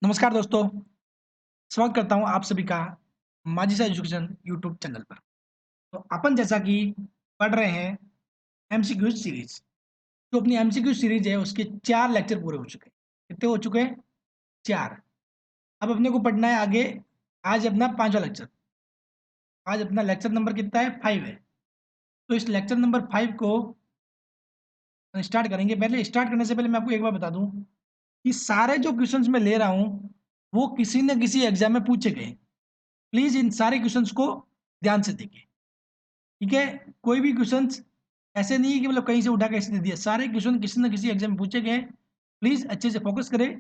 नमस्कार दोस्तों, स्वागत करता हूँ आप सभी का माजिद एजुकेशन यूट्यूब चैनल पर। तो अपन जैसा कि पढ़ रहे हैं एमसीक्यू सीरीज। जो अपनी एमसीक्यू सीरीज है उसके 4 लेक्चर पूरे हो चुके हैं। कितने हो चुके हैं? 4। अब अपने को पढ़ना है आगे। आज अपना 5वां लेक्चर। आज अपना लेक्चर नंबर कितना है? 5 है। तो इस लेक्चर नंबर 5 को स्टार्ट करेंगे। पहले स्टार्ट करने से पहले मैं आपको एक बार बता दूं कि सारे जो क्वेश्चंस मैं ले रहा हूँ वो किसी न किसी एग्जाम में पूछे गए। प्लीज इन सारे क्वेश्चंस को ध्यान से देखिए। ठीक है? कोई भी क्वेश्चंस ऐसे नहीं है कि मतलब कहीं से उठा के ऐसे दे दिया। सारे क्वेश्चन किसी न किसी एग्जाम में पूछे गए। प्लीज अच्छे से फोकस करें।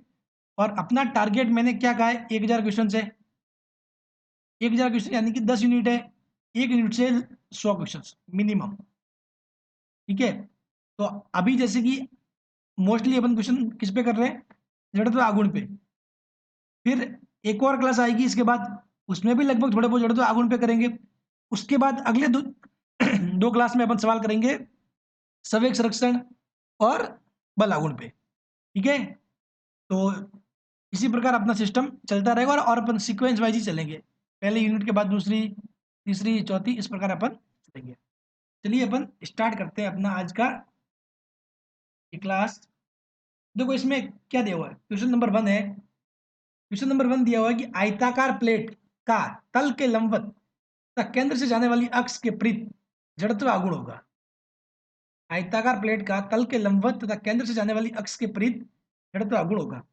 और अपना टारगेट मैंने क्या कहा है? 1000 क्वेश्चन है। 1000 क्वेश्चन यानी कि 10 यूनिट है। 1 यूनिट से 100 क्वेश्चन मिनिमम। ठीक है? तो अभी जैसे कि मोस्टली अपन क्वेश्चन किस पे कर रहे हैं? जड़त्व आघूर्ण पे। फिर एक और क्लास आएगी इसके बाद, उसमें भी लगभग थोड़े बहुत जड़त्व आघूर्ण पे करेंगे। उसके बाद अगले दो दो क्लास में अपन सवाल करेंगे संवेग संरक्षण और बल आघूर्ण पे। ठीक है? तो इसी प्रकार अपना सिस्टम चलता रहेगा और अपन सीक्वेंस वाइज ही चलेंगे। पहले यूनिट के बाद दूसरी, तीसरी, चौथी, इस प्रकार अपन चलेंगे। चलिए अपन स्टार्ट करते हैं अपना आज का ये क्लास। देखो इसमें क्या दिया हुआ है। क्वेश्चन नंबर 1 है। क्वेश्चन नंबर 1 दिया हुआ है कि आयताकार प्लेट का तल के लंबवत तथा केंद्र से जाने वाली अक्ष के विपरीत जड़त्व आघूर्ण होगा। आयताकार प्लेट का तल के लंबवत तथा केंद्र से जाने वाली अक्ष के विपरीत जड़त्व आघूर्ण होगा।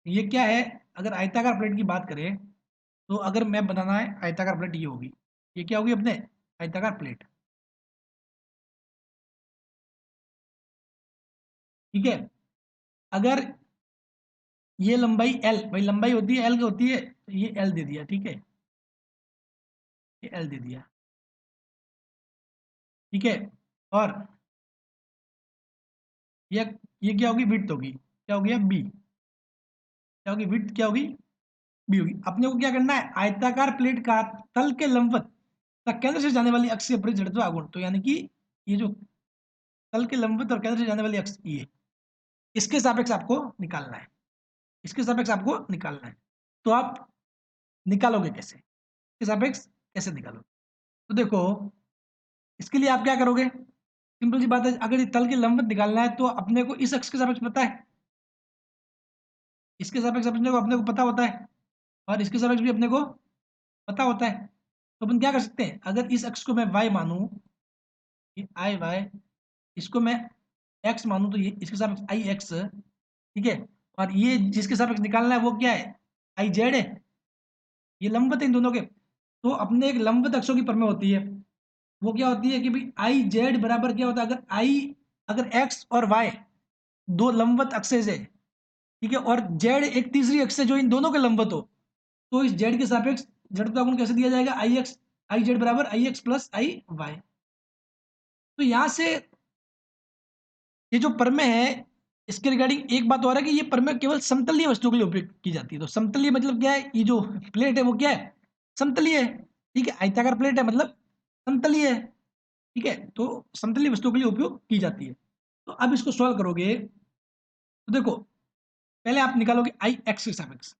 ये क्या है? अगर आयताकार प्लेट की बात करें तो अगर मैं बनाना है आयताकार प्लेट, ये होगी। ये क्या होगी अपने? आयताकार प्लेट। ठीक है? अगर ये लंबाई एल, भाई लंबाई होती है एल की होती है, तो ये एल दे दिया। ठीक है? ये एल दे दिया। ठीक है? और ये क्या होगी? विड्थ होगी। क्या हो गया? बी। क्या होगी? विड्थ क्या होगी? बी होगी। अपने को क्या करना है? आयताकार प्लेट का तल के लंबवत तथा केंद्र से जाने वाली अक्ष के विपरीत जड़त्व आघूर्ण। तो यानी कि ये जो तल के लंबवत और केंद्र से जाने वाली अक्ष, ये इसके सापेक्ष आपको निकालना है। इसके सापेक्ष आपको निकालना है। तो आप निकालोगे कैसे? इसके सापेक्ष कैसे निकालोगे? तो देखो, इसके लिए आप क्या करोगे? सिंपल सी बात है। अगर ये तल के लंबवत निकालना है तो अपने को इस अक्ष के सापेक्ष पता है, इसके सापेक्ष अपने को पता होता है, और इसके सापेक्ष भी अपने को पता होता है। तो अपन क्या कर सकते हैं? अगर इस अक्ष को मैं y मानूं, ये आई वाई, इसको मैं x मानूं, तो ये इसके सापेक्ष आई एक्स। ठीक है? और ये जिसके सापेक्ष निकालना है वो क्या है? आई जेड है। ये लंबवत है इन दोनों के। तो अपने एक लंबवत अक्षों की प्रमेय होती है। वो क्या होती है कि भाई आई जेड बराबर क्या होता है? अगर x और y दो लंबवत अक्षेज है, ठीक है, और z एक तीसरी अक्ष है जो इन दोनों के लंबवत हो, तो इस z के सापेक्ष जड़त्वाघूर्ण कैसे दिया जाएगा? आई जेड बराबर आई एक्स प्लस आई वाई। तो यहां से ये जो प्रमेय है, इसके रिगार्डिंग एक बात और है कि ये प्रमेय केवल समतलीय वस्तुओं के लिए उपयोग की जाती है। तो समतलीय मतलब क्या है? ये जो प्लेट है वो क्या है? समतलीय है। ठीक है? आयताकार प्लेट है मतलब समतलीय है। ठीक है? तो समतलीय वस्तुओं के लिए उपयोग की जाती है। तो अब इसको सॉल्व करोगे तो देखो, पहले आप निकालोगे आई एक्स के सापेक्ष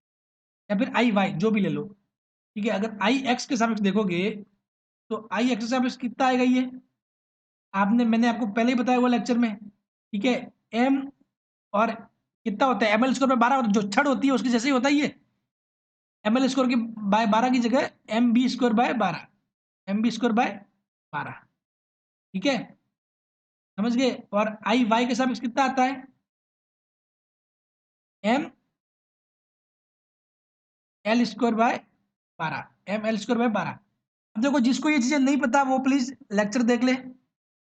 या फिर आई वाई, जो भी ले लो। ठीक है? अगर आई एक्स के सापेक्ष देखोगे तो आई एक्स के सापेक्ष कितना आएगा? ये मैंने आपको पहले ही बताया हुआ लेक्चर में। ठीक है? एम और कितना होता है? एमएल स्क्वायर बाय 12, जो छड़ होती है उसके जैसे ही होता है ये। एमएल स्क्वायर की बाय 12 की जगह M B square by 12, M B square by 12। ठीक है? समझ गए? और आई वाई के सापेक्ष कितना आता है? M L square by 12, M L square by 12। अब देखो, जिसको ये चीजें नहीं पता वो प्लीज लेक्चर देख ले।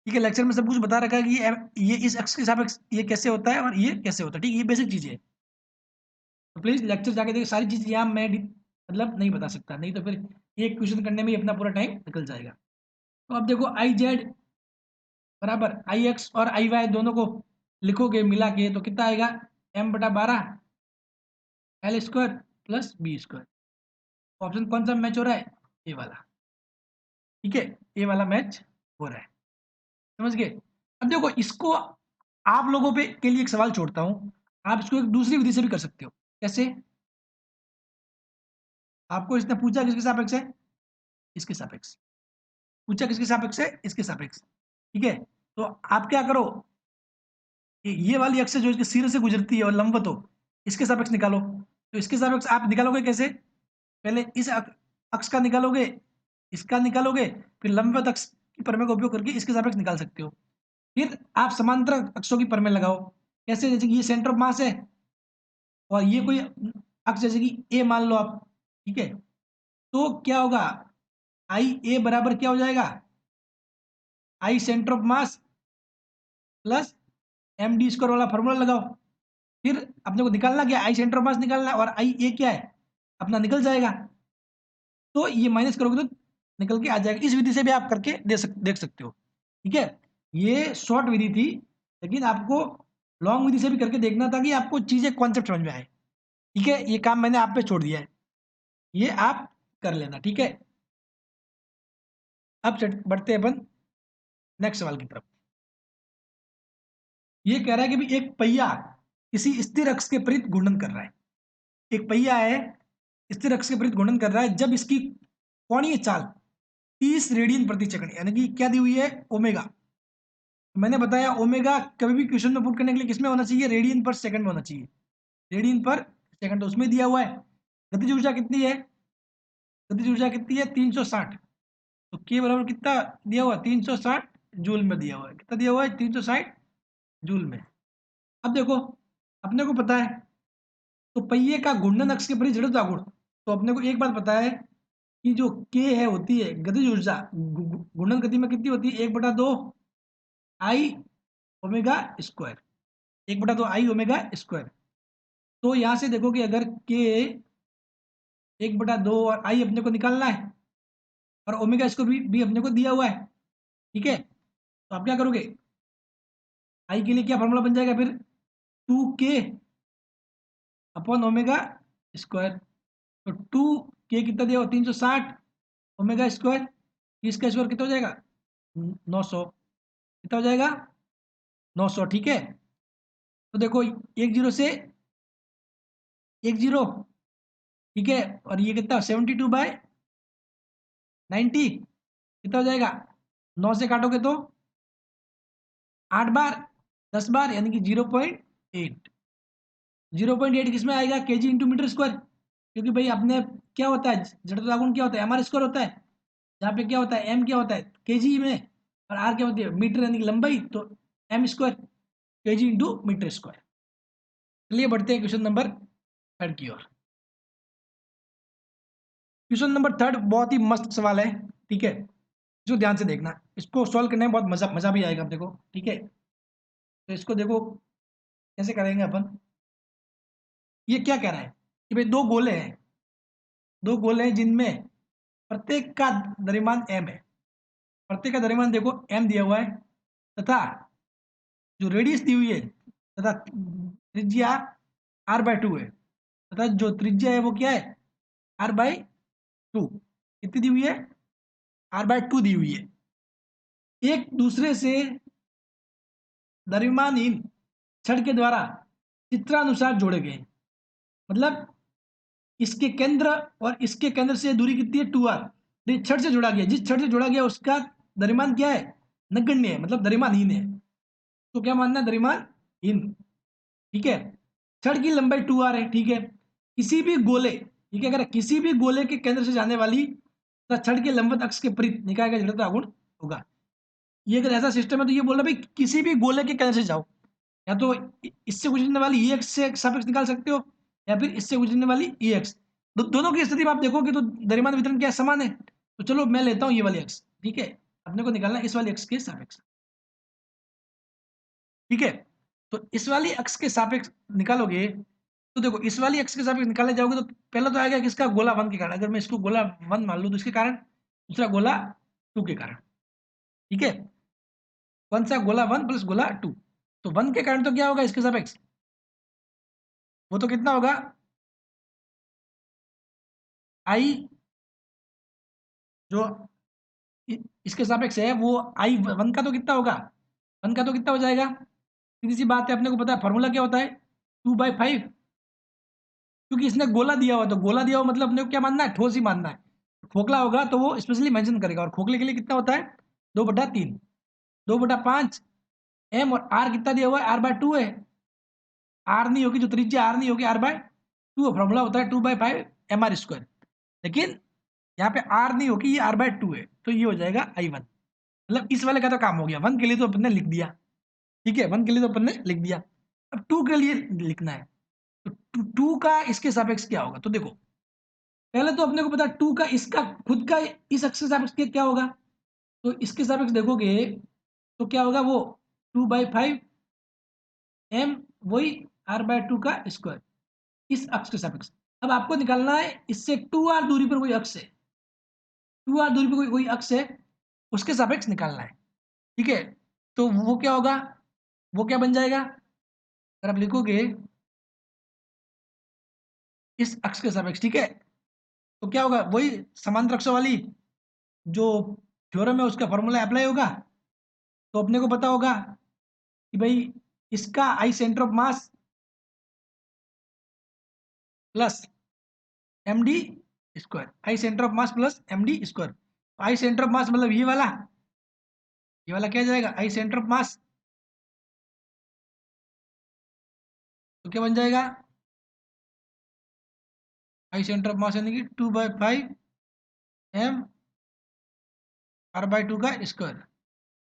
ठीक है? लेक्चर में सब कुछ बता रखा है कि ये इस अक्ष के सापेक्ष ये कैसे होता है और ये कैसे होता है। ठीक है? ये बेसिक चीजें है। तो प्लीज लेक्चर जाके देखिए। सारी चीज यहाँ मैं मतलब नहीं बता सकता, नहीं तो फिर एक क्वेश्चन करने में ही अपना पूरा टाइम निकल जाएगा। तो अब देखो, आई जेड बराबर आई एक्स और आई वाई दोनों को लिखोगे मिला के तो कितना आएगा? एम बटा 12 L square plus B square. Option कौन सा मैच हो रहा है? ए वाला। ठीक है? ए वाला मैच हो रहा है। समझ गए? अब देखो, इसको आप लोगों पे के लिए एक सवाल छोड़ता हूं। आप इसको एक दूसरी विधि से भी कर सकते हो। कैसे? आपको इसने पूछा किसके सापेक्ष है, इसके सापेक्ष, पूछा किसके सापेक्ष है, इसके सापेक्ष, ठीक है। तो आप क्या करो, ये वाली अक्ष जो इसके सिरे से गुजरती है और लंबवत हो, इसके सापेक्ष निकालो। तो इसके सापेक्ष आप निकालोगे कैसे, पहले इस अक्ष का निकालोगे, इसका निकालोगे, फिर लंबवत अक्ष की प्रमेय का उपयोग करके इसके सापेक्ष निकाल सकते हो। फिर आप समांतर अक्षों की प्रमेय लगाओ, कैसे, जैसे कि ये सेंटर ऑफ मास है और ये कोई अक्ष जैसे कि ए मान लो आप, ठीक है। तो क्या होगा, आई ए बराबर क्या हो जाएगा, I centre of mass plus M D square वाला फॉर्मूला लगाओ। फिर अपने को निकालना क्या, आई सेंटर ऑफ मास निकालना है और आई ए क्या है अपना निकल जाएगा। तो ये माइनस करोगे तो निकल के आ जाएगा। इस विधि से भी आप करके देख सकते हो, ठीक है। ये शॉर्ट विधि थी, लेकिन आपको लॉन्ग विधि से भी करके देखना था कि आपको चीजें कॉन्सेप्ट समझ में आए, ठीक है। ये काम मैंने आप पे छोड़ दिया है, ये आप कर लेना, ठीक है। अब बढ़ते हैं अपन नेक्स्ट सवाल की तरफ। ये कह रहा है कि भी एक पहिया किसी स्थिर अक्ष के विपरीत घूर्णन कर रहा है। एक पहिया है, स्थिर अक्ष के विपरीत घूर्णन कर रहा है, जब इसकी कोणीय चाल 30 रेडियन प्रति सेकंड यानी कि क्या दी हुई है, ओमेगा। मैंने बताया ओमेगा कभी भी क्वेश्चन में पुट करने के लिए किसमें होना चाहिए, रेडियन पर सेकंड में होना चाहिए, रेडियन पर सेकंड, तो उसमें दिया हुआ है। गतिज ऊर्जा कितनी है, गतिज ऊर्जा कितनी है 360, तो के बराबर कितना दिया हुआ है 360 जूल में दिया हुआ है, कितना दिया हुआ है 360 जूल में। अब देखो अपने को पता है, तो पहिए का घूर्णन अक्ष के परिधि जड़त्व गुण, तो अपने को एक बात पता है कि जो के है होती है गतिज ऊर्जा घूर्णन गति में कितनी होती है, 1/2 आई ओमेगा स्क्वायर, 1/2 आई ओमेगा स्क्वायर। तो यहां से देखो कि अगर के 1/2 और आई अपने को निकालना है और ओमेगा इसको भी अपने को दिया हुआ है, ठीक है। तो आप क्या करोगे, आई के लिए क्या फॉर्मूला बन जाएगा फिर, 2k अपॉन ओमेगा स्क्वायर। तो 2k कितना दिया हुआ 360 ओमेगा स्क्वायर, इसका स्क्वायर कितना हो जाएगा 900, कितना हो जाएगा 900, ठीक है। तो देखो एक जीरो से एक जीरो, ठीक है, और ये कितना 72/90 कितना हो जाएगा, 9 से काटोगे तो 8 बार 10 बार यानी कि 0.8, 0.8 किस में आएगा, केजी इंटू मीटर स्क्वायर, क्योंकि भाई अपने क्या होता है जड़त्व आघूर्ण क्या होता है, एमआर स्क्वायर होता है, जहाँ पे क्या होता है एम क्या होता है केजी में और आर क्या होती है मीटर यानी कि लंबाई, तो M square KG into metre square. चलिए बढ़ते हैं क्वेश्चन नंबर थर्ड की ओर। क्वेश्चन नंबर थर्ड बहुत ही मस्त सवाल है, ठीक है, जो ध्यान से देखना, इसको सॉल्व करने में बहुत मजा मजा भी आएगा देखो, ठीक है। तो इसको देखो कैसे करेंगे अपन। ये क्या कह रहा है कि भाई दो गोले हैं, दो गोले हैं जिनमें प्रत्येक का द्रव्यमान m है, प्रत्येक का द्रव्यमान देखो m दिया हुआ है, तथा जो रेडियस दी हुई है तथा त्रिज्या r/2 है, तथा जो त्रिज्या है वो क्या है r/2, कितनी दी हुई है r/2 दी हुई है। एक दूसरे से द्रव्यमानहीन छड़ के द्वारा चित्रानुसार जोड़े गए, मतलब इसके केंद्र और इसके केंद्र से दूरी कितनी है 2r, ये छड़ से जोड़ा गया, जिस छड़ से जोड़ा गया उसका द्रव्यमान क्या है नगण्य है, मतलब द्रव्यमानहीन है। तो क्या मानना है द्रव्यमानहीन, ठीक है। छड़ की लंबाई 2r है, ठीक है। किसी भी गोले, ठीक है, अगर किसी भी गोले के केंद्र से जाने वाली तथा छड़ के लंबवत अक्ष के विपरीत निकाय का जड़त्व आघूर्ण होगा। ये अगर ऐसा सिस्टम है तो ये बोल रहा है भाई किसी भी गोले के केंद्र से जाओ, या तो इससे गुजरने वाली ई एक्स से सापेक्ष निकाल सकते हो या फिर इससे गुजरने वाली ई एक्स, दोनों की स्थिति में आप देखोगे तो द्रव्यमान वितरण क्या समान है। तो चलो मैं लेता हूँ ये वाली एक्स, ठीक है, अपने को निकालना इस वाली एक्स के सापेक्ष, ठीक है। तो इस वाली अक्ष के सापेक्ष निकालोगे तो देखो इस वाली अक्ष के सापेक्ष निकालने जाओगे तो पहला तो आएगा किसका गोला 1 के कारण, अगर मैं इसको गोला 1 मान लूं तो इसके कारण, दूसरा गोला 2 के कारण, ठीक है। कौन सा गोला 1 प्लस गोला 2, तो 1 के कारण तो क्या होगा इसके सापेक्ष, वो तो कितना होगा आई जो इसके सापेक्ष है वो आई 1 का तो कितना होगा, 1 का तो कितना हो जाएगा, सीधी सी बात है अपने को पता है फॉर्मूला क्या होता है 2/5, क्योंकि इसने गोला दिया हुआ, तो गोला दिया हुआ मतलब अपने को क्या मानना है, ठोस ही मानना है। खोखला होगा तो वो स्पेशली मेंशन करेगा, और खोखले के लिए कितना होता है 2/3, 2/5 एम, और आर कितना दिया हुआ है, r/2 है। आर नहीं होगी, जो त्रिज्या आर नहीं होगी, r/2 फॉर्मूला होता है 2/5 mr²। लेकिन यहाँ पे आर नहीं होगी, ये r/2 है, तो ये हो जाएगा I1। मतलब इस वाले का तो काम हो गया, 1 के लिए तो अपन ने लिख दिया, ठीक है, 1 के लिए तो अपन ने लिख दिया। अब 2 के लिए लिखना है, तो 2 का इसके सापेक्ष क्या होगा, तो देखो पहले तो अपने को पता 2 का इसका खुद का इस अक्ष के सापेक्ष क्या होगा, तो इसके सापेक्ष देखोगे तो क्या होगा, वो 2/5 m, वही r/2 का स्क्वायर, इस अक्ष के सापेक्ष। अब आपको निकालना है इससे 2r दूरी पर कोई अक्ष है, 2r दूरी पर कोई अक्ष है, उसके सापेक्ष निकालना है, ठीक है। तो वो क्या होगा, वो क्या बन जाएगा, अगर आप लिखोगे इस अक्ष के सापेक्ष, ठीक है, तो क्या होगा, वही समांतर अक्षों वाली जो थ्योरम है उसका फॉर्मूला अप्लाई होगा। तो अपने को पता होगा कि भाई इसका I centre of mass plus M D square, I centre of mass plus M D square. I centre of mass मतलब ये वाला क्या जाएगा, आई सेंटर ऑफ मास, तो क्या बन जाएगा, आई सेंटर ऑफ मास यानी कि 2/5 एम r/2 का स्क्वायर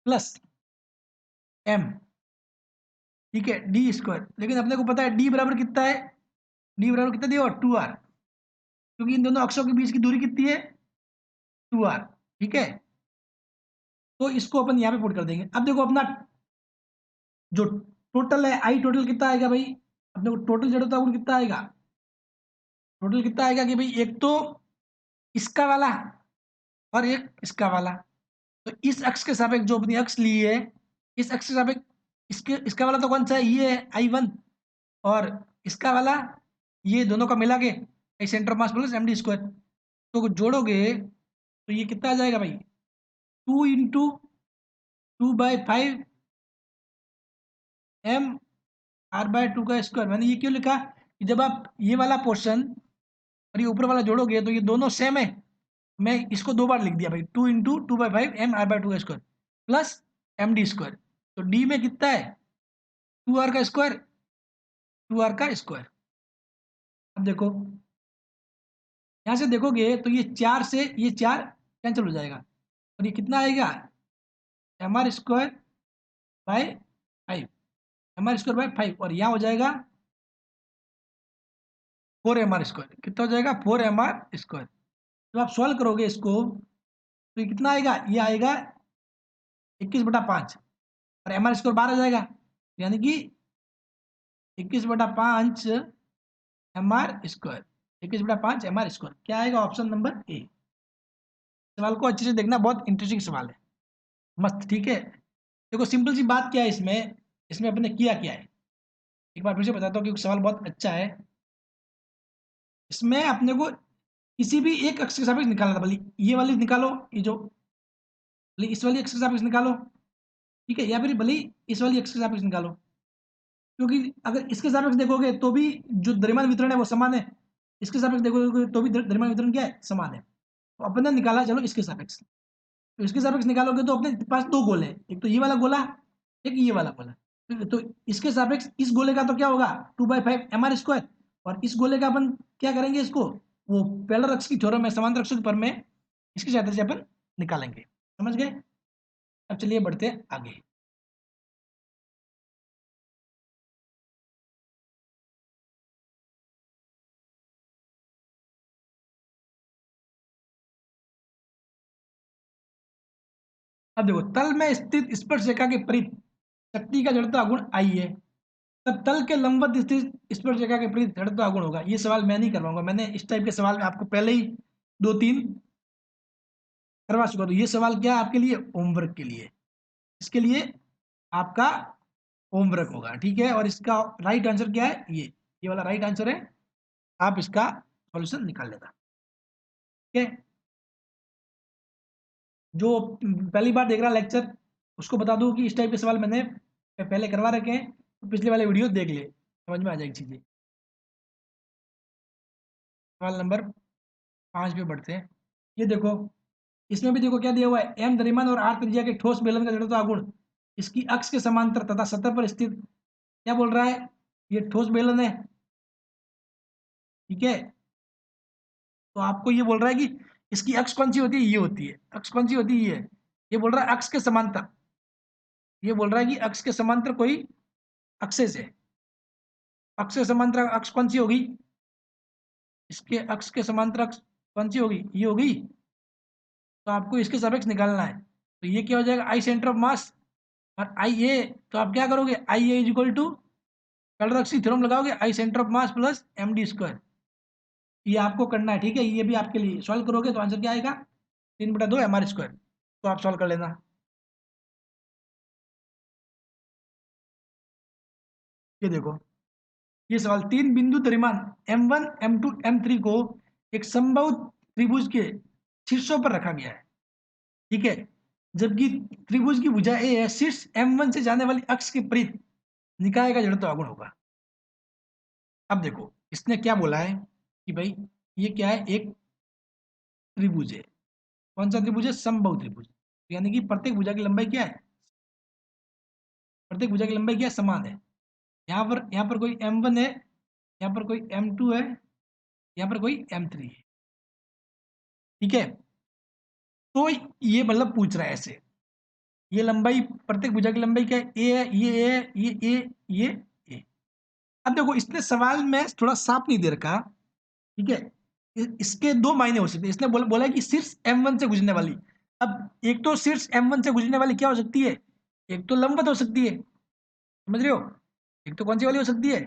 प्लस एम, ठीक है, डी स्क्वायर। लेकिन अपने को पता है डी बराबर कितना है, डी बराबर कितना दिया, 2r, क्योंकि इन दोनों अक्षों के बीच की दूरी कितनी है, 2r, ठीक है। तो इसको अपन यहाँ पे पुट कर देंगे। अब देखो अपना जो टोटल है, आई टोटल कितना आएगा भाई, अपने को टोटल जड़ता गुण कितना आएगा, टोटल कितना आएगा कि भाई एक तो इसका वाला और एक इसका वाला। तो इस अक्ष के सापेक्ष जो अपनी अक्ष ली है, इस अक्ष के सापेक्ष इसके इसका वाला तो कौन सा है, ये है I1, और इसका वाला ये दोनों का मिला के I centre of mass plus M D square. तो जोड़ोगे तो ये कितना आ जाएगा भाई, 2 × 2/5 एम r/2 का स्क्वायर। मैंने ये क्यों लिखा कि जब आप ये वाला पोर्शन और ये ऊपर वाला जोड़ोगे तो ये दोनों सेम है, मैं इसको 2 बार लिख दिया भाई, 2 × 2/5 एम r/2 का square plus M D square. तो डी में कितना है, 2r का स्क्वायर, 2r का स्क्वायर। अब देखो यहाँ से देखोगे तो ये 4 से ये 4 कैंसिल हो जाएगा, और ये कितना आएगा, mr² बाय 5, mr² बाय 5, और यहाँ हो जाएगा 4mr²। कितना हो जाएगा, 4mr²। जब आप सॉल्व करोगे इसको तो ये कितना आएगा, ये आएगा 21/5, और mr² बाहर आ जाएगा, यानी कि 21/5 mr², 21/5 mr²। क्या आएगा, ऑप्शन नंबर ए। सवाल को अच्छे से देखना, बहुत इंटरेस्टिंग सवाल है, मस्त, ठीक है। देखो सिंपल सी बात क्या है इसमें, इसमें अपने किया क्या है, एक बार फिर से बताता हूँ क्योंकि सवाल बहुत अच्छा है। इसमें अपने को किसी भी एक अक्ष के सापेक्ष निकालना था, भले ये वाली निकालो, ये जो भले इस वाली अक्ष के सापेक्ष निकालो, ठीक है, या फिर भले इस वाली अक्ष के सापेक्ष निकालो, क्योंकि अगर इसके सापेक्ष देखोगे तो भी जो द्रव्यमान वितरण है वो समान है, इसके सापेक्ष देखोगे तो भी द्रव्यमान वितरण क्या है, समान है। तो अपने निकाला चलो इसके सापेक्ष, तो इसके सापेक्ष निकालोगे तो अपने पास दो गोले हैं, एक तो ये वाला गोला, एक ये वाला गोला। तो इसके सापेक्ष इस गोले का तो क्या होगा, 2/5 mr², और इस गोले का अपन क्या करेंगे, इसको वो पोलर अक्ष की थ्योरम है, समांतर अक्ष पर में इसकी सहायता से अपन निकालेंगे, समझ गए। अब चलिए बढ़ते हैं आगे। अब देखो तल में स्थित स्पर्श रेखा के परित शक्ति का जड़ता गुण आई है, तब तल के लंबवत स्थित स्पर्श रेखा के परित जड़ता गुण होगा। ये सवाल मैं नहीं करवाऊंगा, मैंने इस टाइप के सवाल में आपको पहले ही 2-3 करवा चुका। तो ये सवाल क्या है आपके लिए, होमवर्क के लिए, इसके लिए आपका होमवर्क होगा, ठीक है। और इसका राइट आंसर क्या है, ये वाला राइट आंसर है, आप इसका सॉल्यूशन निकाल लेना, ठीक है। जो पहली बार देख रहा लेक्चर उसको बता दूं कि इस टाइप के सवाल मैंने पहले करवा रखे हैं, तो पिछले वाले वीडियो देख ले, समझ में आ जाएगी चीजें। सवाल नंबर 5 पे बढ़ते हैं। ये देखो, इसमें भी देखो क्या दिया हुआ है, एम द्रव्यमान और आर त्रिज्या के ठोस बेलन का जड़त्व आघूर्ण इसकी अक्ष के समांतर तथा सतह पर स्थित, क्या बोल रहा है, ये ठोस बेलन है, ठीक है। तो आपको ये बोल रहा है कि इसकी अक्ष कौन सी होती है, ये होती है, अक्ष कौन सी होती है, ये बोल रहा है अक्ष के समांतर, ये बोल रहा है कि अक्ष के समांतर कोई अक्षेस है, अक्ष के समांतर अक्ष कौन सी होगी, इसके अक्ष के समांतर अक्ष कौन सी होगी, ये होगी। तो आपको इसके सापेक्ष निकालना है, तो ये क्या हो जाएगा, आई सेंटर ऑफ मास और आई ए, तो आप क्या करोगे, I A is equal to कैलरॉक्सी थ्योरम लगाओगे, I centre of mass plus M D square, ये आपको करना है, ठीक है। ये भी आपके लिए सॉल्व करोगे तो आंसर क्या आएगा, 3/2 एम आर स्क्वायर, तो आप सॉल्व कर लेना। ये देखो, ये सवाल, तीन बिंदु द्रव्यमान M1 M2 M3 को एक समबाहु त्रिभुज के शीर्षों पर रखा गया है, ठीक है। जबकि त्रिभुज की भुजा ए है, शीर्ष M1 से जाने वाली अक्ष के परित निकाय का जड़त्व आघूर्ण होगा। अब देखो इसने क्या बोला है कि भाई ये क्या है, एक त्रिभुज है, कौन सा त्रिभुज है, समबाहु त्रिभुज, यानी कि प्रत्येक भुजा की लंबाई क्या है, प्रत्येक भुजा की लंबाई क्या है, समान है। यहाँ पर कोई M1 है, यहाँ पर कोई M2 है, यहाँ पर कोई M3 है, ठीक है। तो ये मतलब पूछ रहा है ऐसे, ये लंबाई, प्रत्येक भुजा की लंबाई क्या है, ए है, ये ए है, ये ए, ये ए। अब देखो इसने सवाल में थोड़ा साफ नहीं दे रखा, ठीक है। इसके दो मायने हो सकते हैं, इसने बोला कि शीर्ष M1 से गुजरने वाली, अब एक तो शीर्ष M1 से गुजरने वाली क्या हो सकती है, एक तो लंबवत हो सकती है, समझ रहे हो, एक तो कौन सी वाली हो सकती है,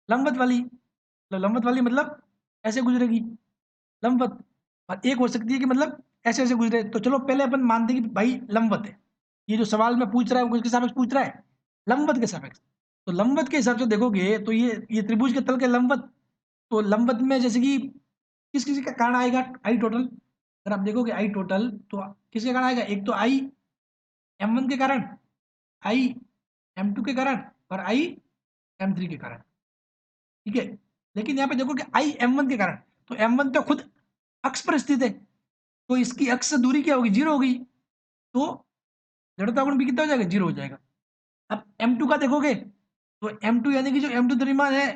लंबवत वाली, तो लंबवत वाली मतलब ऐसे गुजरेगी, लंबवत। और एक हो सकती है कि मतलब ऐसे ऐसे गुजरे, तो चलो पहले अपन मानते हैं कि भाई लंबवत है, ये जो सवाल में पूछ रहा है वो किसके सापेक्ष पूछ रहा है, लंबवत के सापेक्ष। तो लंबवत के हिसाब से देखोगे तो ये त्रिभुज के तल के लंबवत, तो लंबवत में जैसे कि किस किसी का कारण आएगा, आई टोटल, अगर आप देखोगे आई टोटल तो किसके कारण आएगा, एक तो आई M1 के कारण, आई M2 के कारण और आई M3 के कारण, ठीक है। लेकिन यहाँ पे देखो कि आई M1 के कारण, तो M1 तो खुद अक्ष पर स्थित है, तो इसकी अक्ष से दूरी क्या होगी, 0 होगी, तो जड़ता गुण भी कितना हो जाएगा, 0 हो जाएगा। अब M2 का देखोगे तो M2 यानी कि जो M2 द्रव्यमान है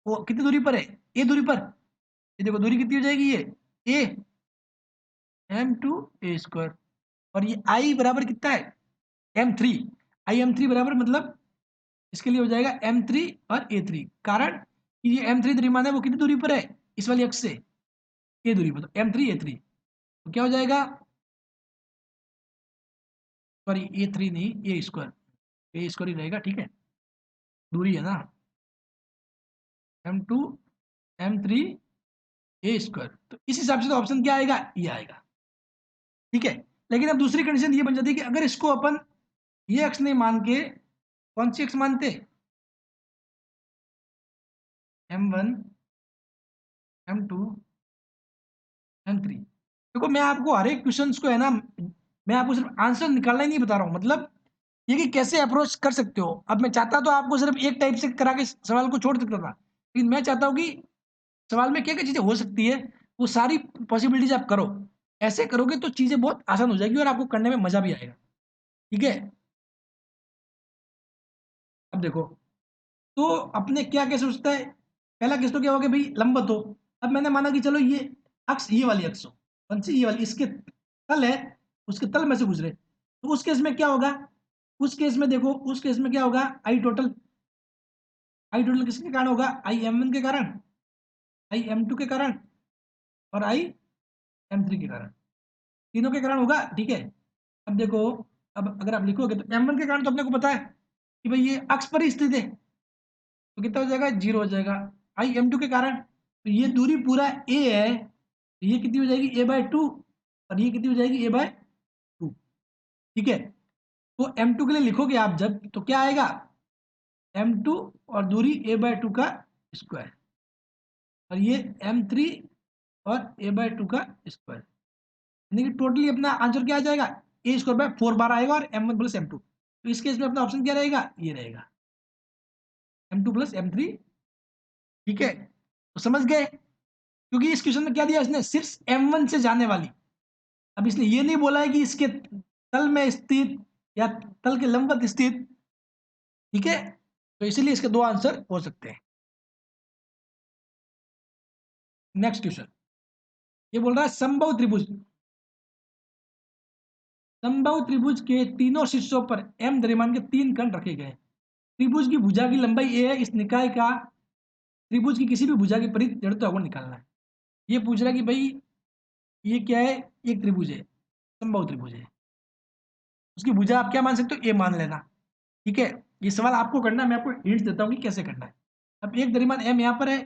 वो कितनी दूरी पर है, ए दूरी पर, ये देखो दूरी कितनी हो जाएगी, ये ए M2 ए स्क्वायर, और ये I बराबर कितना है, M3, आई M3 बराबर मतलब इसके लिए हो जाएगा M3 और A3, कारण कि ये M3 द्रव्यमान है वो कितनी दूरी पर है, इस वाली अक्ष से ए दूरी पर, तो M3 A3, तो क्या हो जाएगा, सॉरी A3 नहीं, ए स्क्वायर ही रहेगा, ठीक है, दूरी है ना, M2 M3 ए स्क्वायर, तो इस हिसाब से तो ऑप्शन क्या आएगा, ये आएगा, ठीक है। लेकिन अब दूसरी कंडीशन ये बन जाती है कि अगर इसको अपन ये अक्ष नहीं मान के कौन सी अक्ष मानते, M1 M2 M3, देखो मैं आपको हर एक क्वेश्चन को है ना, मैं आपको सिर्फ आंसर निकालना ही नहीं बता रहा हूँ, मतलब ये कि कैसे अप्रोच कर सकते हो। अब मैं चाहता तो आपको सिर्फ एक टाइप से करा के सवाल को छोड़ सकता था, लेकिन मैं चाहता हूँ कि सवाल में क्या क्या चीजें हो सकती है वो सारी पॉसिबिलिटीज आप करो, ऐसे करोगे तो चीजें बहुत आसान हो जाएगी और आपको करने में मजा भी आएगा, ठीक है। अब देखो, तो अपने क्या कैसे सोचता है, पहला केस तो क्या हो गया भाई लंबवत हो, अब मैंने माना कि चलो ये अक्ष, ये वाली अक्ष हो, कौन सी, ये वाली, इसके तल है, उसके तल में से गुजरे, तो उस केस में क्या होगा, उस केस में देखो, उस केस में क्या होगा, आई टोटल किसके कारण होगा, आई M1 के कारण, आई M2 के कारण और आई M3 के कारण, तीनों के कारण होगा, ठीक है। अब देखो, अब अगर आप लिखोगे तो M1 के कारण तो अपने को पता है कि भाई ये अक्ष पर ही स्थित है, तो कितना हो जाएगा, 0 हो जाएगा। आई M2 के कारण, तो ये दूरी पूरा ए है, तो ये कितनी हो जाएगी, a/2, और ये कितनी हो जाएगी, a/2, ठीक है। तो M2 के लिए लिखोगे आप जब, तो क्या आएगा, M2 और दूरी a/2 का स्क्वायर, और ये M3 और a/2 का स्क्वायर, यानी कि टोटली अपना आंसर क्या आ जाएगा, a² 4 बार आएगा और M1 प्लस M2, तो इस केस में अपना ऑप्शन क्या रहेगा, ये रहेगा M2 प्लस M3, ठीक है। तो समझ गए, क्योंकि इस क्वेश्चन में क्या दिया इसने, सिर्फ M1 से जाने वाली। अब इसने ये नहीं बोला है कि इसके तल में स्थित या तल के लंबवत स्थित, ठीक है, तो इसीलिए इसके दो आंसर हो सकते हैं। नेक्स्ट क्वेश्चन, ये बोल रहा है समबाहु त्रिभुज, समबाहु त्रिभुज के तीनों शीर्षों पर M द्रव्यमान के 3 कण रखे गए। त्रिभुज की भुजा की लंबाई a है, इस निकाय का त्रिभुज की किसी भी भुजा के परित जड़त्व अवगुण निकालना है। ये पूछ रहा है कि भाई ये क्या है, एक त्रिभुज है, समबाहु त्रिभुज है, उसकी भुजा आप क्या मान सकते हो, a मान लेना, ठीक है। ये सवाल आपको करना है, मैं आपको हिंट्स देता हूँ कि कैसे करना है। अब एक द्रव्यमान M यहाँ पर है,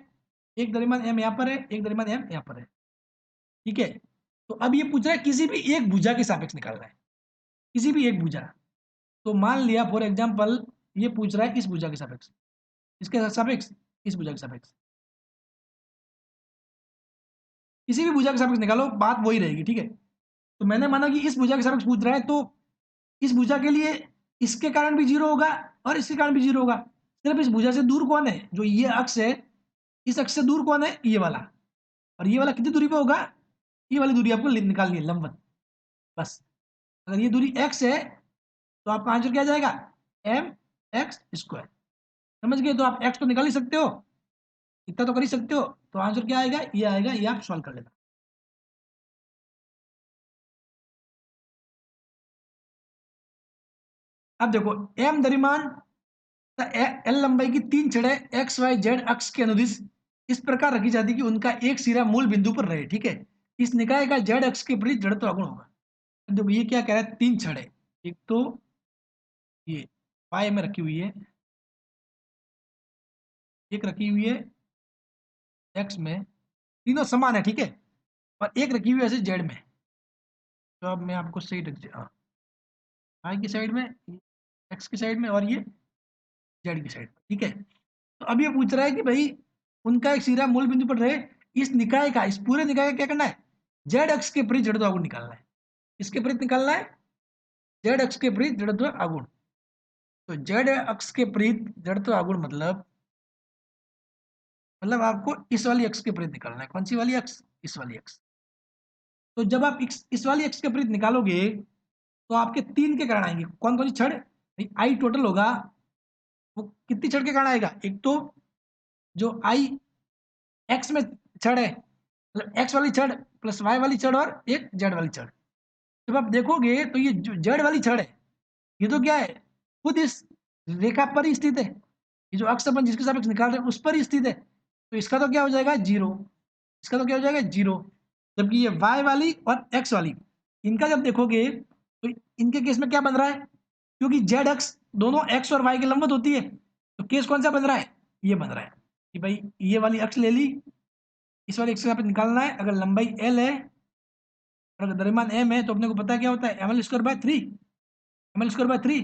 एक द्रव्यमान M यहाँ पर है, एक द्रव्यमान M यहाँ पर है, ठीक है। तो अब ये पूछ रहा है किसी भी एक भुजा के सापेक्ष निकालना है, किसी भी एक भुजा। तो मान लिया फॉर एग्जाम्पल ये पूछ रहा है इस भुजा के सापेक्ष, इसके सापेक्ष, इस भुजा के सापेक्ष, किसी भी भुजा के सापेक्ष निकालो, बात वही रहेगी, ठीक है। तो मैंने माना कि इस भुजा के सापेक्ष पूछ रहा है, तो इस भुजा के लिए इसके कारण भी जीरो होगा और इसके कारण भी जीरो होगा। सिर्फ इस भुजा से दूर कौन है, जो ये अक्ष है, इस अक्ष से दूर कौन है, ये वाला। और ये वाला कितनी दूरी पे होगा, ये वाली दूरी आपको निकालनी है, लंबवत, बस। अगर ये दूरी x है तो आपका आंसर क्या जाएगा, mx²। समझ गए, तो आप x तो निकाल ही सकते हो, इतना तो कर ही सकते हो, तो आंसर क्या आएगा, ये आएगा, ये आप सॉल्व कर लेना। अब देखो m द्रव्यमान एल लंबाई की 3 छड़ें एक्स वाई जेड अक्ष के अनुदिश इस प्रकार रखी जाती है कि उनका एक सिरा मूल बिंदु पर रहे, ठीक है। इस निकाय का जेड अक्ष के विपरीत जड़त्व अगुण होगा। अब देखो ये क्या कह रहा है, 3 छड़ें, एक तो ये वाई में रखी हुई है, एक रखी हुई है एक्स में, तीनों समान है, ठीक है, और एक रखी हुई है ऐसे जेड में। तो अब मैं आपको सही रख दिया, वाई की साइड में, एक्स की साइड में, और ये जेड की साइड में, ठीक है। तो अब ये पूछ रहा है कि भाई उनका एक सिरा मूल बिंदु पर रहे, इस निकाय का, इस पूरे निकाय का क्या करना है, जेड अक्ष के विपरीत जड़त्व आघूर्ण निकालना है। किसके विपरीत निकालना है, जेड अक्ष के विपरीत जड़त्व आघूर्ण। तो जेड अक्ष के विपरीत जड़त्व आघूर्ण मतलब आपको इस वाली अक्ष के विपरीत निकालना है। कौन सी वाली अक्ष, इस वाली अक्ष। तो जब आप इस वाली अक्ष के विपरीत निकालोगे तो आपके 3 के कारण आएंगे। कौन कौन सी छड़, आई टोटल होगा, वो कितनी छड़ के कारण आएगा, एक तो जो आई एक्स में छड़ है, मतलब एक्स वाली छड़ प्लस वाई वाली छड़ और एक जेड वाली छड़। जब आप देखोगे तो ये जो जेड वाली छड़ है, ये तो क्या है, खुद इस रेखा पर ही स्थित है। ये जो अक्ष अपन जिसके सापेक्ष निकाल रहे हैं उस पर ही स्थित है, तो इसका तो क्या हो जाएगा, जीरो। इसका तो क्या हो जाएगा, जीरो। जबकि ये वाई वाली और एक्स वाली, इनका जब देखोगे तो इनके केस में क्या बन रहा है, क्योंकि जेड अक्ष दोनों एक्स और वाई के लंबवत होती है, तो केस कौन सा बन रहा है, ये बन रहा है कि भाई ये वाली अक्ष ले ली, इस वाले एक्स का पे निकालना है। अगर लंबाई एल है और अगर द्रव्यमान एम है, तो अपने को पता है क्या होता है, ml²/3, ml²/3।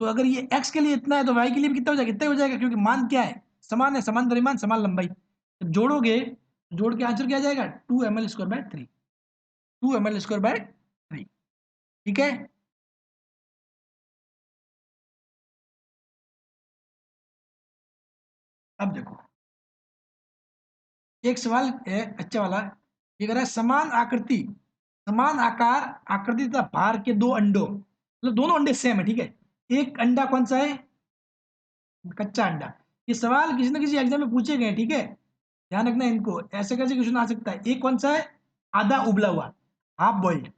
तो अगर ये एक्स के लिए इतना है तो वाई के लिए भी कितना हो जाएगा, इतना ही हो जाएगा, क्योंकि मान क्या है, समान है, समान द्रव्यमान समान लंबाई। जब जोड़ोगे, जोड़ के आंसर क्या आ जाएगा, 2ml²/3, 2ml²/3, ठीक है। अब देखो एक सवाल है अच्छा वाला, ये कह रहा है समान आकृति, समान आकार, आकृति तथा भार के दो अंडों, मतलब दोनों अंडे सेम है, ठीक है। एक अंडा कौन सा है, कच्चा अंडा। ये सवाल किसी ना किसी एग्जाम में पूछे गए, ठीक है, ध्यान रखना इनको, ऐसे कैसे क्वेश्चन आ सकता है। एक कौन सा है, आधा उबला हुआ, हाफ बॉइल्ड।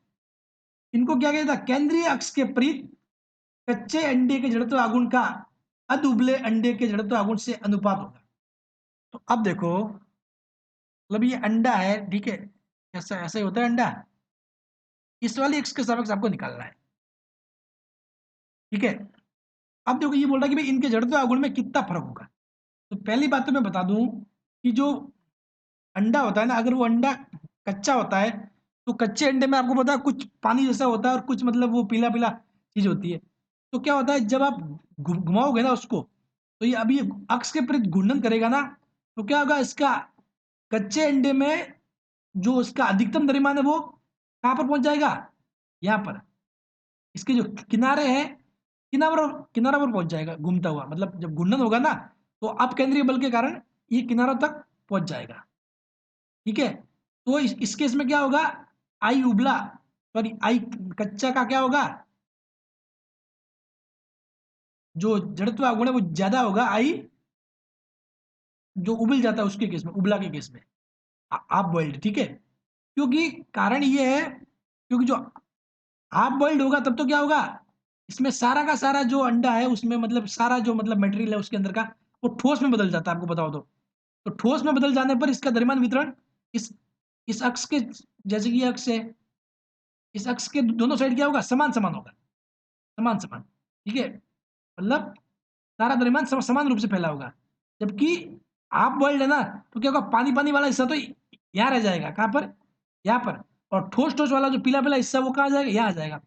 इनको क्या कहता है, केंद्रीय अक्ष के विपरीत कच्चे अंडे के जड़त्व आघूर्ण का अध उबले अंडे के जड़त्व आघूर्ण से अनुपात होगा। तो अब देखो, मतलब ये अंडा है, ठीक है, ऐसा ऐसा ही होता है अंडा, इस वाली एक्स के सापेक्ष आपको निकालना है, ठीक है। अब देखो ये बोल रहा है कि भाई इनके जड़त्व आघूर्ण में कितना फर्क होगा। तो पहली बात तो मैं बता दूं कि जो अंडा होता है ना, अगर वो अंडा कच्चा होता है तो कच्चे अंडे में आपको पता है कुछ पानी जैसा होता है और कुछ मतलब वो पीला पीला चीज होती है। तो क्या होता है जब आप घुमाओगे ना उसको, तो ये अभी अक्ष के विपरीत घूर्णन करेगा ना, तो क्या होगा, इसका कच्चे अंडे में जो उसका अधिकतम द्रव्यमान है वो कहाँ पर पहुंच जाएगा, यहाँ पर। इसके जो किनारे हैं, किनारा पर पहुंच जाएगा घूमता हुआ, मतलब जब घूर्णन होगा ना तो अपकेंद्रीय बल के कारण ये किनारों तक पहुंच जाएगा। ठीक है। तो इस केस में क्या होगा, आई उबला, सॉरी आई कच्चा का क्या होगा, जो जड़त्व गुण है वो ज्यादा होगा, आई जो उबल जाता है उसके केस में, उबला के केस में, हाफ बॉइल्ड, ठीक है। क्योंकि कारण ये है, क्योंकि जो हाफ बॉइल्ड होगा तब तो क्या होगा, इसमें सारा का सारा जो अंडा है उसमें मतलब सारा जो मतलब मटेरियल है उसके अंदर का वो ठोस में बदल जाता है, आपको बताओ तो ठोस में बदल जाने पर इसका द्रव्यमान वितरण इस इस अक्ष के, जैसे कि ये अक्ष है, इस अक्ष के दोनों साइड क्या होगा, समान समान होगा, समान समान, ठीक है। मतलब सारा द्रव्यमान समान रूप से फैला होगा। जबकि हाफ बॉइल्ड है ना, तो क्या होगा, पानी पानी वाला हिस्सा तो यहाँ रह जाएगा, कहाँ पर, यहाँ पर, और ठोस ठोस वाला जो पीला पीला हिस्सा वो कहाँ आ जाएगा, यहाँ आ जाएगा।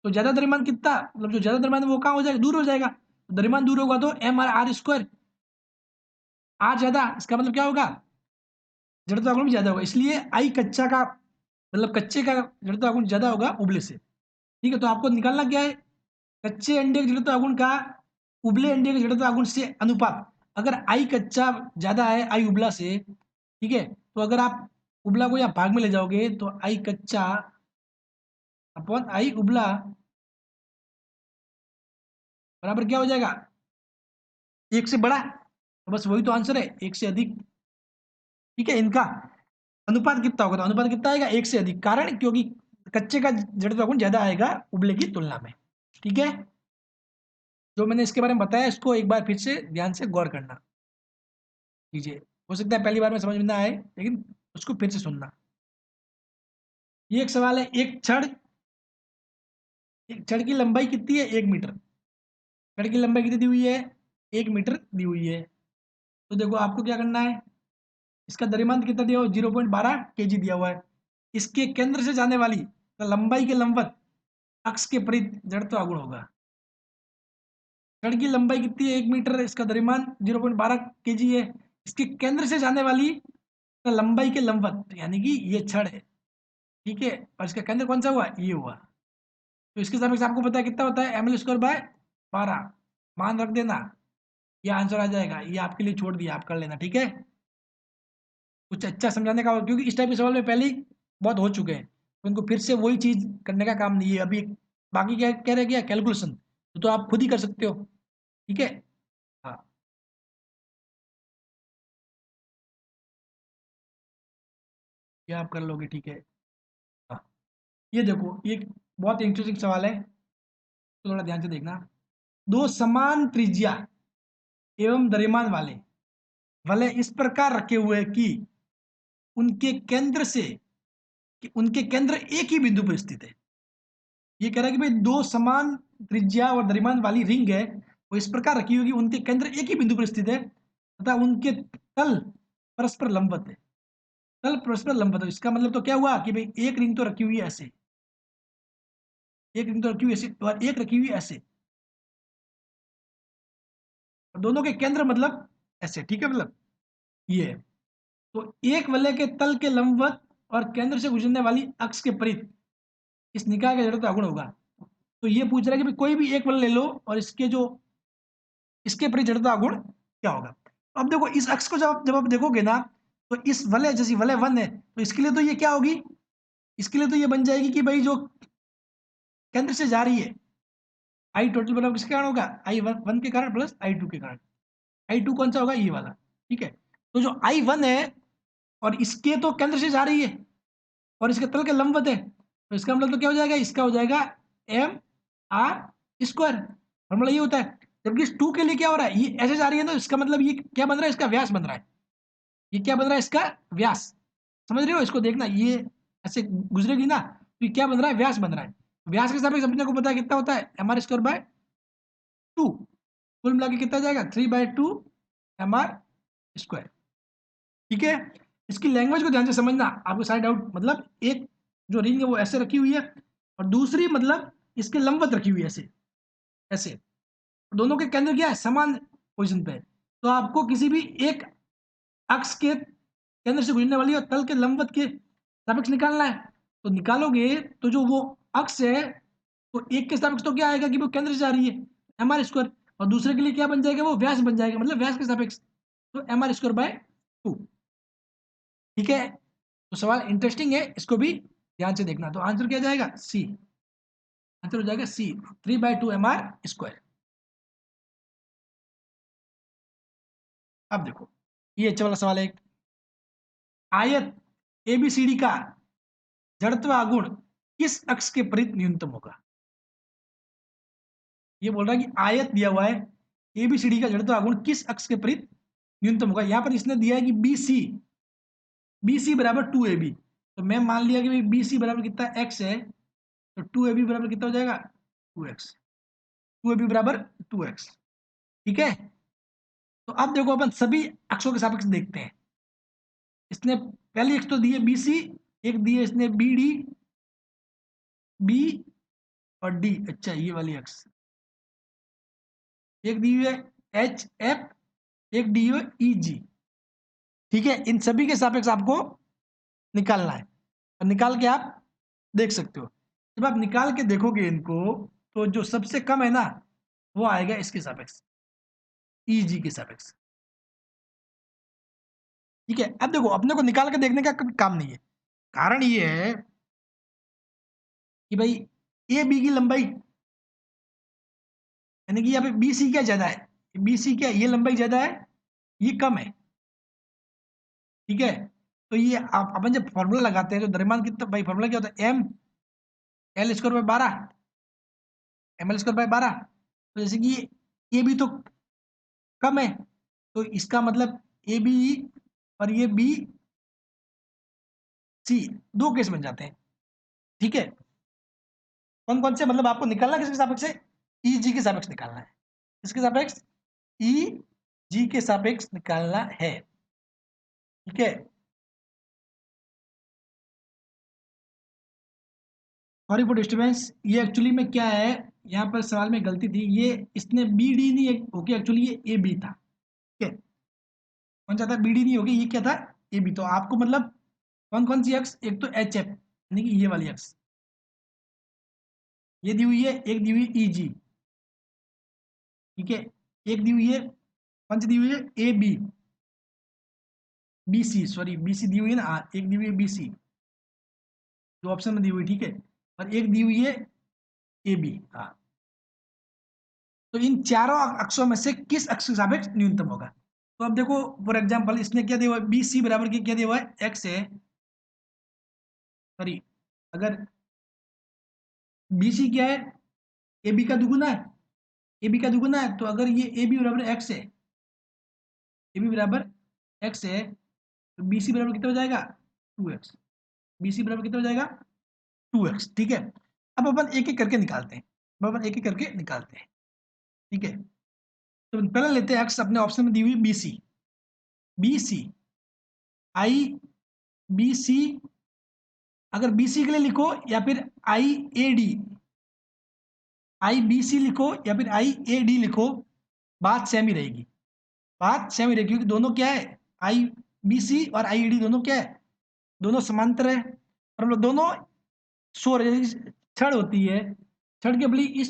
तो ज्यादा द्रव्यमान कितना, मतलब जो ज्यादा द्रव्यमान है वो कहाँ हो जाएगा, दूर हो जाएगा। तो द्रव्यमान दूर होगा तो M R R square, R ज्यादा, इसका मतलब क्या होगा, जड़त्व गुण भी ज्यादा होगा, इसलिए आई कच्चा का मतलब कच्चे का जड़त्व गुण ज्यादा होगा उबले से। ठीक है, तो आपको निकालना क्या है, कच्चे अंडे के जड़त्व आघूर्ण का उबले अंडे के जड़त्व आघूर्ण से अनुपात। अगर आई कच्चा ज्यादा है आई उबला से, ठीक है, तो अगर आप उबला को यहाँ भाग में ले जाओगे तो आई कच्चा अपॉन आई उबला बराबर क्या हो जाएगा, एक से बड़ा, तो बस वही तो आंसर है, एक से अधिक। ठीक है, इनका अनुपात कितना होगा, तो अनुपात कितना आएगा, एक से अधिक, कारण क्योंकि कच्चे का जड़त्व गुण ज्यादा आएगा उबले की तुलना में। ठीक है, जो मैंने इसके बारे में बताया इसको एक बार फिर से ध्यान से गौर करना कीजिए। हो सकता है पहली बार में समझ में ना आए, लेकिन उसको फिर से सुनना। ये एक सवाल है, एक छड़ की लंबाई कितनी है, 1 मीटर। छड़ की लंबाई कितनी दी हुई है, 1 मीटर दी हुई है। तो देखो आपको क्या करना है, इसका द्रव्यमान कितना दिया हुआ, 0.12 kg दिया हुआ है। इसके केंद्र से जाने वाली तो लंबाई के लंबवत अक्ष के परित जड़त्व आघूर्ण होगा। छड़ की लंबाई कितनी है, 1 मीटर, इसका द्रव्यमान 0.12 kg है। इसके केंद्र से जाने वाली तो लंबाई के लंबवत, यानी कि ये छड़ है, ठीक है, और इसका केंद्र कौन सा हुआ, ये हुआ। तो इसके सापेक्ष आपको पता है कितना होता है, ml²/12, मान रख देना, ये आंसर आ जाएगा। ये आपके लिए छोड़ दिया, आप कर लेना, ठीक है। कुछ अच्छा समझाने का, क्योंकि इस टाइप के सवाल में पहले ही बहुत हो चुके हैं, तो उनको फिर से वही चीज करने का काम नहीं है अभी। बाकी क्या कह रहे, क्या कैलकुलेशन, तो आप खुद ही कर सकते हो, ठीक है। हाँ, ये आप कर लोगे, ठीक है। हाँ, ये देखो, ये एक बहुत इंटरेस्टिंग सवाल है, तो थोड़ा ध्यान से देखना। दो समान त्रिज्या एवं द्रव्यमान वाले वलय इस प्रकार रखे हुए हैं उनके केंद्र से कि उनके केंद्र एक ही बिंदु पर स्थित है। ये कह रहा है कि भाई दो समान त्रिज्या और द्रव्यमान वाली रिंग है, वो इस प्रकार रखी होगी, उनके केंद्र एक ही बिंदु पर स्थित है तथा उनके तल परस्पर लंबवत है। तल परस्पर लंबवत है, इसका मतलब तो क्या हुआ कि भाई एक रिंग तो रखी हुई है ऐसे, एक रिंग तो रखी हुई ऐसे और एक रखी हुई है ऐसे, और दोनों के केंद्र मतलब ऐसे, ठीक है, मतलब ये है। तो एक वलय के तल के लंबवत और केंद्र से गुजरने वाली अक्ष के परित इस निकाय का जड़त्व आघूर्ण होगा। तो ये पूछ रहा है कि भाई कोई भी एक वलय ले लो और इसके जो इसके परिजड़ता गुण क्या होगा। अब देखो इस अक्ष को जब आप देखोगे ना, तो इस वलय जैसी वलय 1 है, तो इसके लिए तो ये क्या होगी, इसके लिए तो ये बन जाएगी कि भाई जो केंद्र से जा रही है, आई टोटल बराबर किसके कारण होगा, I1 के कारण प्लस I2 के कारण। I2 कौन सा होगा, ये वाला, ठीक है। तो जो I1 है और इसके तो केंद्र से जा रही है और इसके तल के लंबवत है, तो इसका मतलब तो क्या हो जाएगा, इसका हो जाएगा mr²। फॉर्मूला ये होता है। जबकि इस 2 के लिए क्या हो रहा है, ये ऐसे जा रही है, तो इसका मतलब ये क्या बन रहा है, इसका व्यास बन रहा है। ये क्या बन रहा है, इसका व्यास। समझ रहे हो, इसको देखना, ये ऐसे गुजरेगी ना, तो ये क्या बन रहा है, व्यास बन रहा है। व्यास के सापेक्ष अपने को पता है कितना होता है, mr²/2, कुल मिला के कितना जाएगा, 3/2 mr²। ठीक है, इसकी लैंग्वेज को ध्यान से समझना, आपको सारे डाउट, मतलब एक जो रिंग है वो ऐसे रखी हुई है और दूसरी मतलब इसके लंबवत रखी हुई है ऐसे, ऐसे, दोनों के केंद्र क्या है, समान पोजीशन पे है। तो आपको किसी भी एक अक्ष के केंद्र से गुजरने वाली और तल के लंबवत के सापेक्ष निकालना है। तो निकालोगे तो जो वो अक्ष है, तो एक के सापेक्ष तो क्या आएगा कि वो केंद्र से जा रही है, mr², और दूसरे के लिए क्या बन जाएगा, वो व्यास बन जाएगा, मतलब व्यास के सापेक्ष, तो mr²/2। ठीक है, तो सवाल इंटरेस्टिंग है, इसको भी ध्यान से देखना। तो आंसर क्या जाएगा? सी। आंसर हो जाएगा सी, 3/2 mr²। अब देखो, ये अच्छा वाला सवाल है। आयत एबीसीडी का जड़त्व आघूर्ण किस अक्ष के परित न्यूनतम होगा? ये बोल रहा है कि आयत दिया हुआ है, एबीसीडी का जड़त्व आघूर्ण किस अक्ष के परित न्यूनतम होगा। यहां पर इसने दिया है कि बीसी, बीसी बराबर 2ab। तो मैं मान लिया कि भाई बीसी बराबर कितना एक्स है, तो 2ab बराबर कितना हो जाएगा? 2x। 2ab बराबर 2x। ठीक है। तो अब देखो, अपन सभी अक्षों के सापेक्ष देखते हैं। इसने पहली अक्ष तो दी है बीसी, एक दी है इसने बीडी, बी और डी। अच्छा, ये वाली अक्ष एक दी हुई है एच एफ, एक डी हुई ई जी। ठीक है, इन सभी के सापेक्ष आपको निकालना है, और निकाल के आप देख सकते हो। जब आप निकाल के देखोगे इनको, तो जो सबसे कम है ना, वो आएगा इसके सापेक्ष, ई जी के सापेक्ष। ठीक है। अब देखो, अपने को निकाल के देखने का कभी काम नहीं है। कारण ये है कि भाई ए बी की लंबाई, यानी कि यहाँ पे बी सी क्या ज्यादा है, बी सी क्या, ये लंबाई ज्यादा है, ये कम है। ठीक है। तो ये आप अपन जब फॉर्मूला लगाते हैं, तो द्रव्यमान कितना, भाई फॉर्मूला क्या होता है? M L square by 12, M L square by 12। तो जैसे कि ये भी तो कम है, तो इसका मतलब ए बी और ये बी सी, दो केस बन जाते हैं। ठीक है। कौन कौन से, मतलब आपको निकालना किसके सापेक्ष है? ई जी के सापेक्ष निकालना है। किसके सापेक्ष? ई जी के सापेक्ष निकालना है। ठीक है। सॉरी फॉर डिस्टर्बेंस, ये एक्चुअली में क्या है, यहाँ पर सवाल में गलती थी। ये इसने बी डी नहीं होके, एक्चुअली ये ए बी था। ठीक है। कौन सा था? बी डी नहीं होगी, ये क्या था? A B. तो आपको मतलब कौन कौन सी अक्ष, एक तो एच एफ यानी कि ये वाली अक्ष, ये दी हुई है, एक दी हुई ई जी। ठीक है। एक दी हुई है, कौन सी दी हुई है? A B, B C, sorry B C दी हुई है ना, हाँ, एक दी हुई है बी सी, जो ऑप्शन में दी हुई। ठीक है। और एक दी हुई है ए बी। हाँ। तो इन चारों अक्षों में से किस अक्ष के सापेक्ष न्यूनतम होगा? तो अब देखो, फॉर एग्जांपल इसने क्या दिया हुआ है? बी सी बराबर की क्या दिया हुआ है? एक्स है। सॉरी, अगर बी सी क्या है? ए बी का दुगुना है। ए बी का दुगुना है, तो अगर ये ए बी बराबर एक्स है, ए बी बराबर एक्स है, तो बी सी बराबर कितना हो जाएगा? 2x। बी सी बराबर कितना हो जाएगा? 2x। ठीक है। अब अपन एक एक करके निकालते हैं, अब अपन एक एक करके निकालते हैं। ठीक है। तो पहले लेते हैं एक्स, अपने ऑप्शन में दी हुई बी सी, बी सी आई बी सी। अगर बी सी के लिए लिखो या फिर आई A D, I B C लिखो या फिर आई ए डी लिखो, बात सेम ही रहेगी। बात सेम ही रहेगी, क्योंकि दोनों क्या है? आई बी सी और आई ए डी दोनों क्या है? दोनों समांतर है। और हम लोग दोनों सौर, छड़ होती है, छड़ के बली इस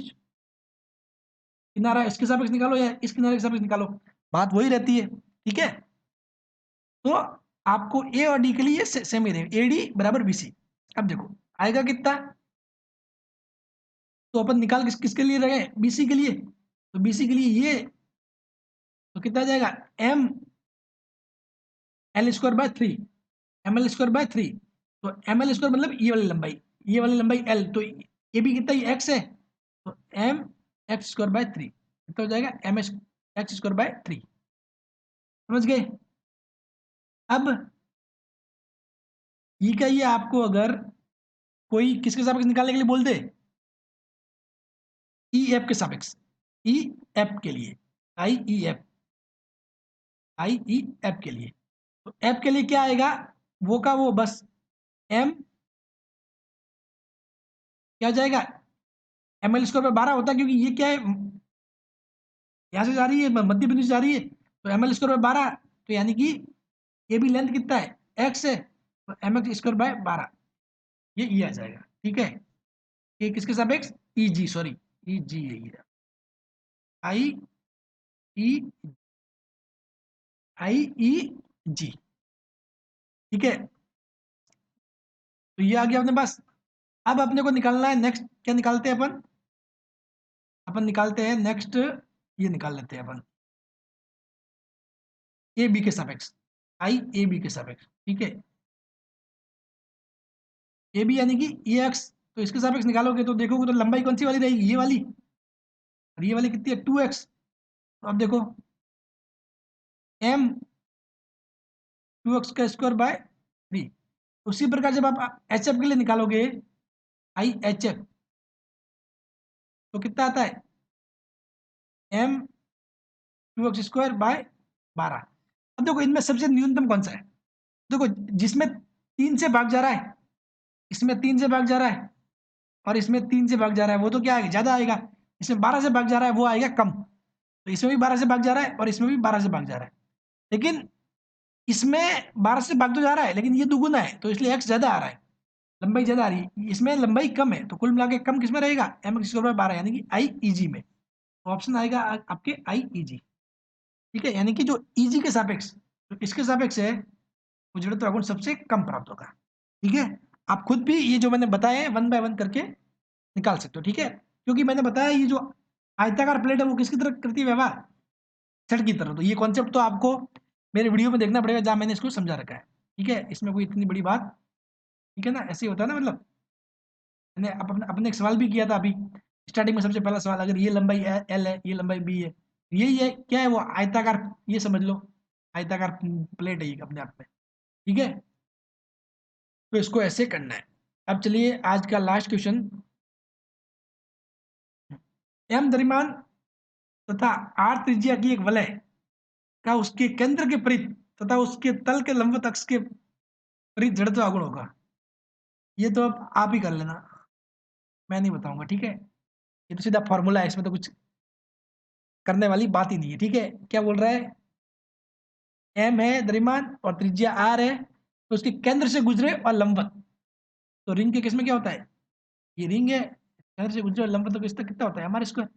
किनारा इसके सापेक्ष निकालो या इस किनारे के सापेक्ष निकालो, बात वही रहती है। ठीक है। तो आपको ए और डी के लिए सेम ही रहेगा, ए डी बराबर बी सी। अब देखो आएगा कितना, तो अपन निकाल किसके लिए रहे? बीसी के लिए। तो बीसी के लिए ये, तो कितना आ जाएगा? M L square by 3, M L square by 3। तो एम एल स्क्वायर मतलब ये वाली लंबाई, ये वाली लंबाई एल, तो ये भी कितना, ये एक्स है, तो एम एक्स स्क्वायर बाय 3 कितना हो जाएगा? M X square by 3। समझ गए? अब ये क्या, ये आपको अगर कोई किसके सापेक्ष निकालने के लिए बोल दे, ई एफ के सापेक्ष, ई एफ के लिए, आई ई एफ, आई ई एफ के लिए, तो एफ के लिए क्या आएगा? वो का वो बस, एम क्या हो जाएगा? एम एल स्क्वायर पे 12 होता है, क्योंकि ये क्या है, यहाँ से जा रही है, मध्य बिंदु से जा रही है, तो एम एल स्क्वायर बाय 12। तो यानी कि ये भी लेंथ कितना है? एक्स है, तो एम एक्स स्क्वायर बाय 12, ये आ जाएगा। ठीक है। ये किसके सापेक्ष? ई जी, सॉरी ई जी है ये, आई ई, आई ई जी। ठीक है। तो ये आ गया अपने पास। अब अपने को निकालना है नेक्स्ट, क्या निकालते हैं अपन? अपन निकालते हैं नेक्स्ट, ये निकाल लेते हैं अपन, ए बी के सापेक्ष, आई ए बी के सापेक्ष, ठीक है। ए बी यानी कि ए एक्स, तो इसके सापेक्ष निकालोगे तो देखोगे तो लंबाई कौन सी वाली रहेगी? ये वाली। और ये वाली कितनी है? 2x। तो अब देखो m 2x का स्क्वायर बाय 3। उसी प्रकार जब आप एच एफ के लिए निकालोगे, आई एच एफ, तो कितना आता है? m 2x square by 12। अब देखो इनमें सबसे न्यूनतम कौन सा है? देखो जिसमें 3 से भाग जा रहा है, इसमें 3 से भाग जा रहा है, और इसमें 3 से भाग जा रहा है, वो तो क्या आएगा? ज्यादा आएगा। इसमें 12 से भाग जा रहा है, वो आएगा कम। तो इसमें भी 12 से भाग जा रहा है और इसमें भी 12 से भाग जा रहा है, लेकिन इसमें 12 से भाग तो जा रहा है, लेकिन ये दुगुना है, तो इसलिए एक्स ज्यादा आ रहा है, लंबाई ज्यादा आ रही है। इसमें लंबाई कम है, तो कुल मिला के कम किसमें रहेगा? एम एक्स स्क्वायर बाय 12, यानी कि आई ई जी में। तो ऑप्शन आएगा आपके आई ई जी, ठीक है। यानी कि जो ई जी के सापेक्ष, जो इसके सापेक्ष है, वो जड़त्व आघूर्ण सबसे कम प्राप्त होगा, ठीक है। आप खुद भी ये जो मैंने बताया है 1 बाय 1 करके निकाल सकते हो, ठीक है। क्योंकि मैंने बताया ये जो आयताकार प्लेट है वो किसकी तरह करती है व्यवहार? छड़ की तरह। तो ये कॉन्सेप्ट तो आपको मेरे वीडियो में देखना पड़ेगा जहाँ मैंने इसको समझा रखा है, ठीक है। इसमें कोई इतनी बड़ी बात, ठीक है ना, ऐसे ही होता है ना। मतलब मैंने अपने एक सवाल भी किया था अभी स्टार्टिंग में, सबसे पहला सवाल, अगर ये लंबाई एल है, ये लंबाई बी है, यही है क्या है? वो आयताकार, ये समझ लो आयताकार प्लेट है ये अपने आप में, ठीक है। तो इसको ऐसे करना है। अब चलिए आज का लास्ट क्वेश्चन। एम द्रव्यमान तथा आर त्रिज्या की एक वलय का उसके केंद्र के परिध तथा उसके तल के लंबवत अक्ष के परिध जड़त्व आघूर्ण होगा। ये तो अब आप ही कर लेना, मैं नहीं बताऊंगा, ठीक है। ये तो सीधा फॉर्मूला है, इसमें तो कुछ करने वाली बात ही नहीं है, ठीक है। क्या बोल रहा है? एम है द्रव्यमान और त्रिज्या आर है, तो उसके केंद्र से गुजरे और लंबवत। तो रिंग के केस में क्या होता है? ये रिंग है, केंद्र से गुजरे और लंबवत, तो इसका कितना होता है? हमारे स्क्वायर।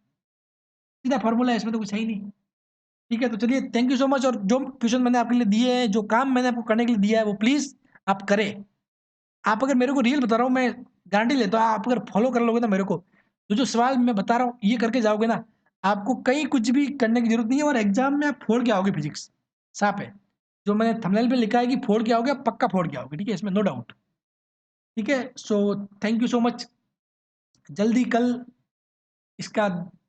सीधा फॉर्मूला है, इसमें तो कुछ है ही नहीं, ठीक है। तो चलिए थैंक यू सो मच। और जो क्वेश्चन मैंने आपके लिए दिए हैं, जो काम मैंने आपको करने के लिए दिया है, वो प्लीज आप करें। आप अगर मेरे को रियल बता रहा हूँ, मैं गारंटी लेता हूँ, आप अगर फॉलो कर लोगे ना मेरे को, तो जो सवाल मैं बता रहा हूँ ये करके जाओगे ना, आपको कहीं कुछ भी करने की जरूरत नहीं है, और एग्जाम में आप फोड़ के आओगे, फिजिक्स साफ है। जो मैंने थंबनेल पे लिखा है कि फोड़ के आओगे, आप पक्का फोड़ के आओगे, ठीक है, इसमें नो डाउट, ठीक है। So thank you so much. जल्दी कल इसका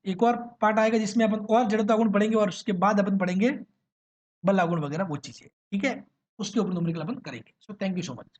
एक और पार्ट आएगा जिसमें अपन और जड़त्व आघूर्ण पढ़ेंगे, और उसके बाद अपन पढ़ेंगे बल आघूर्ण वगैरह वो चीजें, ठीक है। उसके ऊपर न्यूमेरिकल अपन करेंगे। So thank you so much.